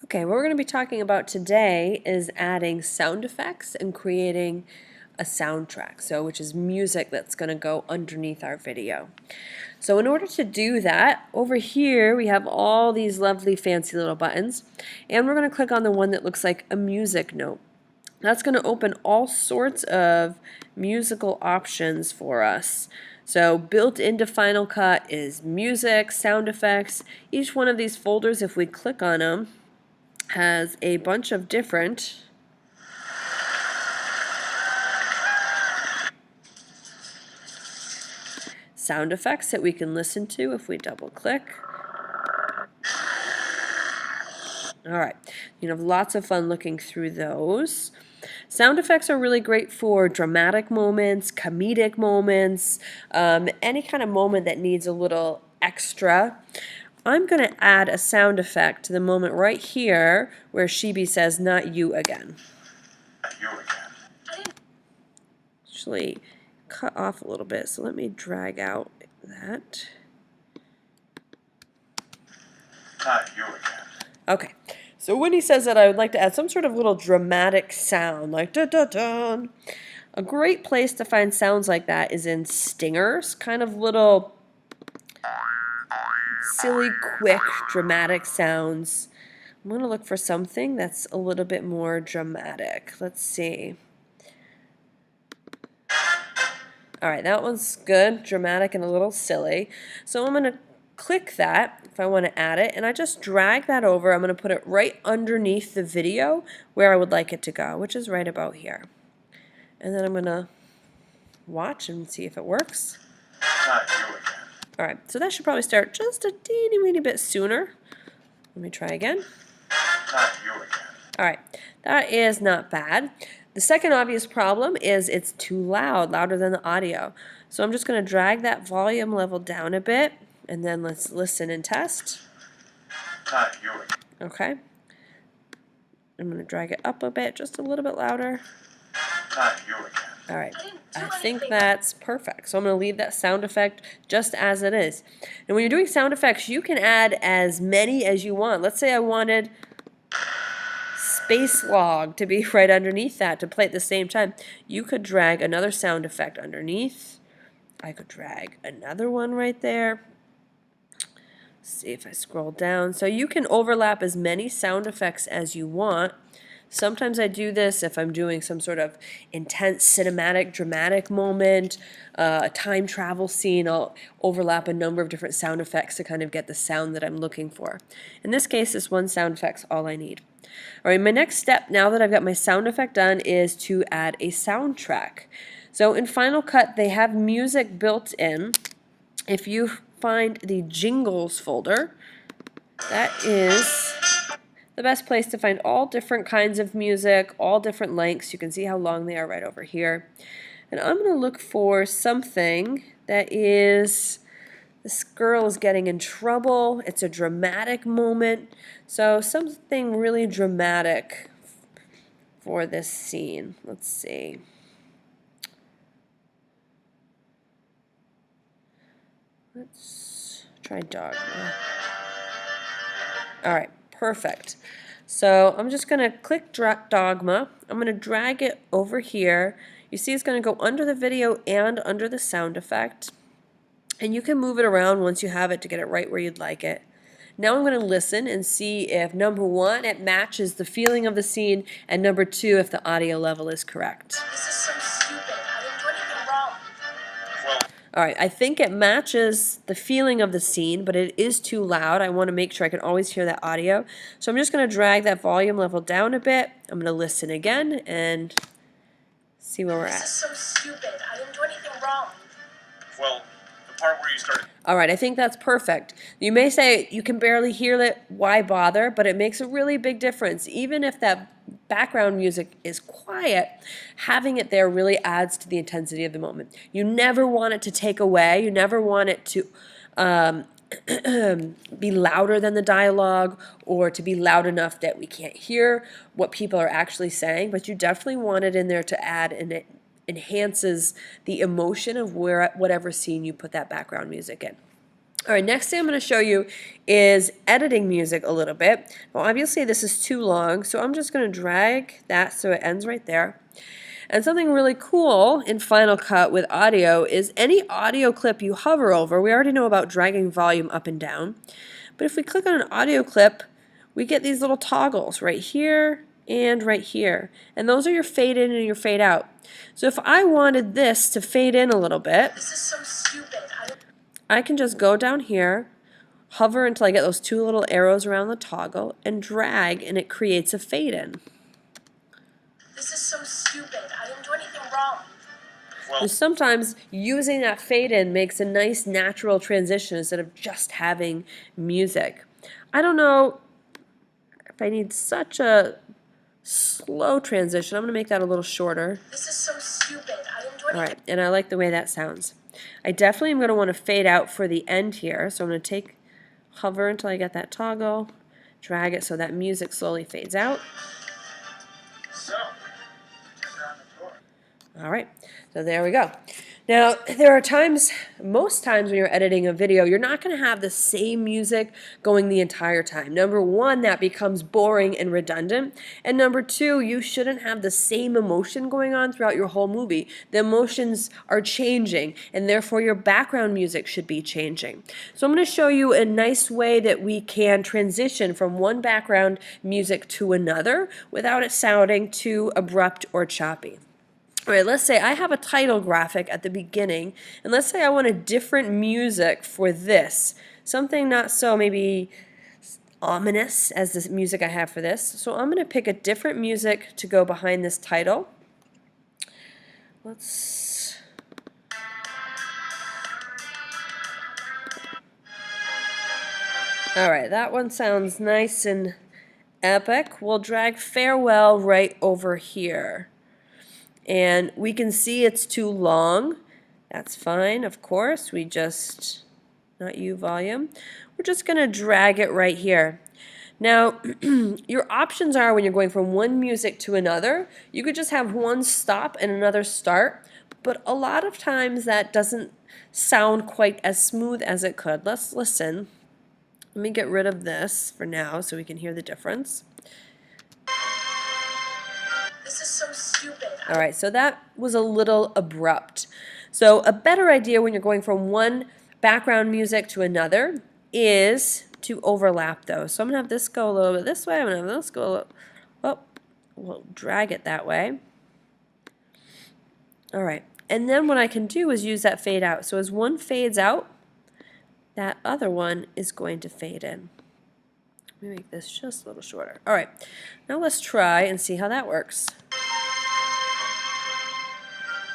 Okay, what we're going to be talking about today is adding sound effects and creating a soundtrack, which is music that's going to go underneath our video. So in order to do that, over here we have all these lovely fancy little buttons, and we're going to click on the one that looks like a music note. That's going to open all sorts of musical options for us. So built into Final Cut is music, sound effects. Each one of these folders, if we click on them, has a bunch of different sound effects that we can listen to if we double click. Alright, you have lots of fun looking through those. Sound effects are really great for dramatic moments, comedic moments, any kind of moment that needs a little extra. I'm going to add a sound effect to the moment right here where Shibi says, "Not you again." Not you again. Actually, cut off a little bit, so let me drag out that. Not you again. Okay, so when he says that, I would like to add some sort of little dramatic sound, like da-da-dun. A great place to find sounds like that is in stingers, kind of little silly, quick, dramatic sounds. I'm going to look for something that's a little bit more dramatic. Let's see. Alright, that one's good, dramatic, and a little silly. So I'm going to click that if I want to add it, and I just drag that over. I'm going to put it right underneath the video where I would like it to go, which is right about here. And then I'm going to watch and see if it works. Not you again. Alright, so that should probably start just a teeny weeny bit sooner. Let me try again. Not you again. Alright, that is not bad. The second obvious problem is it's too loud, louder than the audio. So I'm just going to drag that volume level down a bit, and then let's listen and test. Not you again. Okay. I'm going to drag it up a bit, just a little bit louder. Not you again. Alright, I think that's perfect. So I'm going to leave that sound effect just as it is. And when you're doing sound effects, you can add as many as you want. Let's say I wanted space log to be right underneath that to play at the same time. You could drag another sound effect underneath. I could drag another one right there. See if I scroll down. So you can overlap as many sound effects as you want. Sometimes I do this if I'm doing some sort of intense cinematic, dramatic moment, a time travel scene. I'll overlap a number of different sound effects to kind of get the sound that I'm looking for. In this case, this one sound effect's all I need. All right, my next step, now that I've got my sound effect done, is to add a soundtrack. So in Final Cut, they have music built in. If you find the Jingles folder, that is the best place to find all different kinds of music, all different lengths. You can see how long they are right over here. And I'm going to look for something that is, this girl is getting in trouble. It's a dramatic moment. So something really dramatic for this scene. Let's see. Let's try Dogma. Alright, perfect. So I'm just going to click Dogma. I'm going to drag it over here. You see it's going to go under the video and under the sound effect. And you can move it around once you have it to get it right where you'd like it. Now I'm going to listen and see if number one, it matches the feeling of the scene, and number two, if the audio level is correct. This is so stupid. I didn't do anything wrong. Well, Alright, I think it matches the feeling of the scene, but it is too loud. I want to make sure I can always hear that audio. So I'm just going to drag that volume level down a bit. I'm going to listen again and see where we're This at. is so stupid. I didn't do anything wrong. well, the part where you started. Alright, I think that's perfect. You may say you can barely hear it, why bother? But it makes a really big difference. Even if that background music is quiet, having it there really adds to the intensity of the moment. You never want it to take away. You never want it to be louder than the dialogue or to be loud enough that we can't hear what people are actually saying, but you definitely want it in there to add, and it enhances the emotion of whatever scene you put that background music in. All right, next thing I'm going to show you is editing music a little bit. Well, obviously this is too long, so I'm just going to drag that so it ends right there. And something really cool in Final Cut with audio is any audio clip you hover over, we already know about dragging volume up and down, but if we click on an audio clip, we get these little toggles right here and right here. And those are your fade in and your fade out. So if I wanted this to fade in a little bit, This is so stupid. I can just go down here, hover until I get those two little arrows around the toggle, and drag, and it creates a fade in. This is so stupid. I didn't do anything wrong. Well, And sometimes using that fade in makes a nice natural transition instead of just having music. I don't know if I need such a slow transition. I'm going to make that a little shorter. This is so stupid. I didn't do anything. All right, and I like the way that sounds. I definitely am going to want to fade out for the end here, so I'm going to hover until I get that toggle, drag it so that music slowly fades out. so, turn on the door. All right, so there we go. Now, there are times, most times when you're editing a video, you're not going to have the same music going the entire time. Number one, that becomes boring and redundant. And number two, you shouldn't have the same emotion going on throughout your whole movie. The emotions are changing, and therefore your background music should be changing. So I'm going to show you a nice way that we can transition from one background music to another without it sounding too abrupt or choppy. All right, let's say I have a title graphic at the beginning, and let's say I want a different music for this. Something not so maybe ominous as the music I have for this. So I'm going to pick a different music to go behind this title. Let's... All right, that one sounds nice and epic. We'll drag Farewell right over here. And we can see it's too long. That's fine, of course. We just, not U volume. We're just going to drag it right here. Now, your options are when you're going from one music to another, you could just have one stop and another start, but a lot of times that doesn't sound quite as smooth as it could. Let's listen. Let me get rid of this for now so we can hear the difference. This is so stupid. All right, so that was a little abrupt. So a better idea when you're going from one background music to another is to overlap those. So I'm going to have this go a little bit this way. I'm going to have this go a little, oh, we'll drag it that way. All right, and then what I can do is use that fade out. So as one fades out, that other one is going to fade in. Let me make this just a little shorter. All right, now let's try and see how that works.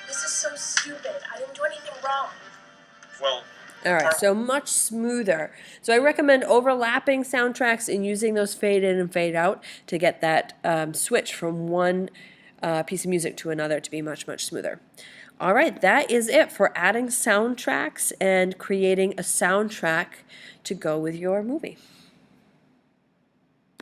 This is so stupid. I didn't do anything wrong. Well, All right, so much smoother. So I recommend overlapping soundtracks and using those fade in and fade out to get that switch from one piece of music to another to be much, much smoother. All right, that is it for adding soundtracks and creating a soundtrack to go with your movie.